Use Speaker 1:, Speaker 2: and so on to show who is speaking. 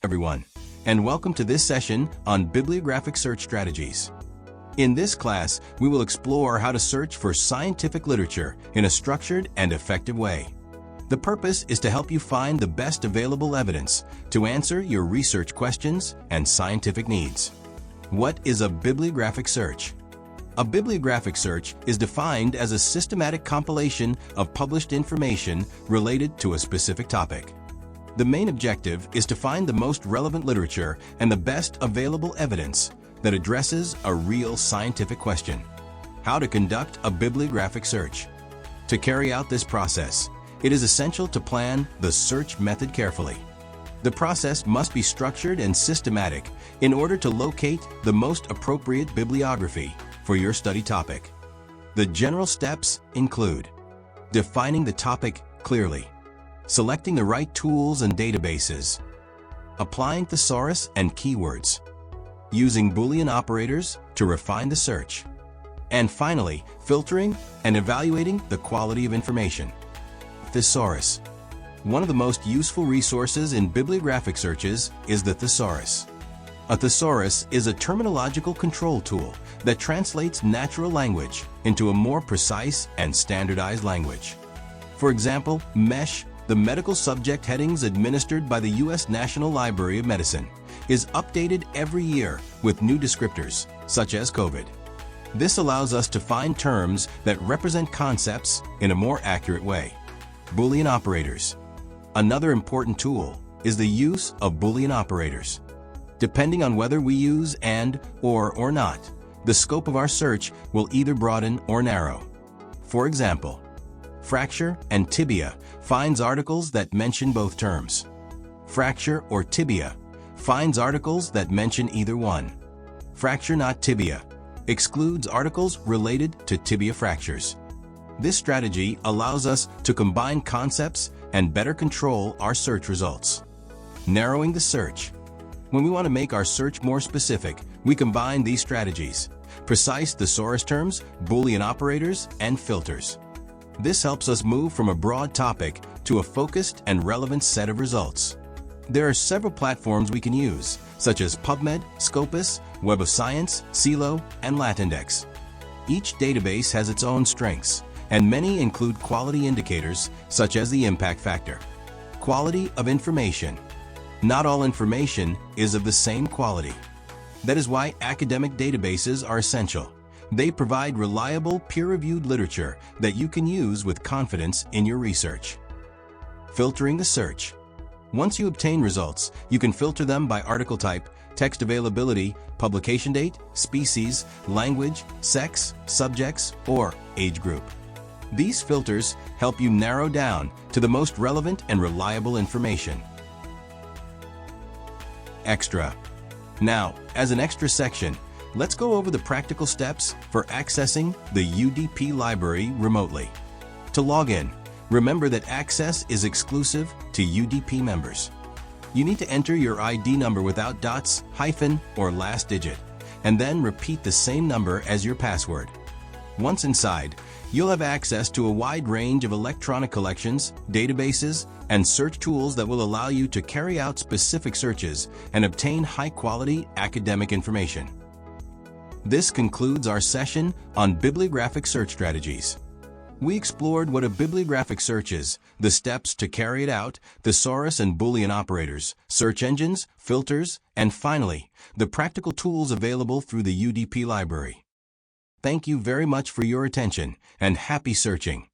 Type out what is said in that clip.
Speaker 1: everyone, and welcome to this session on bibliographic search strategies. In this class, we will explore how to search for scientific literature in a structured and effective way. The purpose is to help you find the best available evidence to answer your research questions and scientific needs. What is a bibliographic search? A bibliographic search is defined as a systematic compilation of published information related to a specific topic. The main objective is to find the most relevant literature and the best available evidence that addresses a real scientific question. How to conduct a bibliographic search. To carry out this process, it is essential to plan the search method carefully. The process must be structured and systematic in order to locate the most appropriate bibliography for your study topic. The general steps include defining the topic clearly, selecting the right tools and databases, applying thesaurus and keywords, using Boolean operators to refine the search, and finally, filtering and evaluating the quality of information. Thesaurus. One of the most useful resources in bibliographic searches is the thesaurus. A thesaurus is a terminological control tool that translates natural language into a more precise and standardized language. For example, MESH, the medical subject headings administered by the U.S. National Library of Medicine, is updated every year with new descriptors, such as COVID. This allows us to find terms that represent concepts in a more accurate way. Boolean operators. Another important tool is the use of Boolean operators. Depending on whether we use and, or not, the scope of our search will either broaden or narrow. For example, fracture and tibia finds articles that mention both terms. Fracture or tibia finds articles that mention either one. Fracture not tibia excludes articles related to tibia fractures. This strategy allows us to combine concepts and better control our search results. Narrowing the search. When we want to make our search more specific, we combine these strategies: precise thesaurus terms, Boolean operators, and filters. This helps us move from a broad topic to a focused and relevant set of results. There are several platforms we can use, such as PubMed, Scopus, Web of Science, Silo, and Latindex. Each database has its own strengths, and many include quality indicators, such as the impact factor. Quality of information. Not all information is of the same quality. That is why academic databases are essential. They provide reliable, peer-reviewed literature that you can use with confidence in your research. Filtering the search. Once you obtain results, you can filter them by article type, text availability, publication date, species, language, sex, subjects, or age group. These filters help you narrow down to the most relevant and reliable information. Extra. Now, as an extra section, let's go over the practical steps for accessing the UDP library remotely. To log in, remember that access is exclusive to UDP members. You need to enter your ID number without dots, hyphen, or last digit, and then repeat the same number as your password. Once inside, you'll have access to a wide range of electronic collections, databases, and search tools that will allow you to carry out specific searches and obtain high-quality academic information. This concludes our session on bibliographic search strategies. We explored what a bibliographic search is, the steps to carry it out, thesaurus and Boolean operators, search engines, filters, and finally, the practical tools available through the UDP library. Thank you very much for your attention, and happy searching!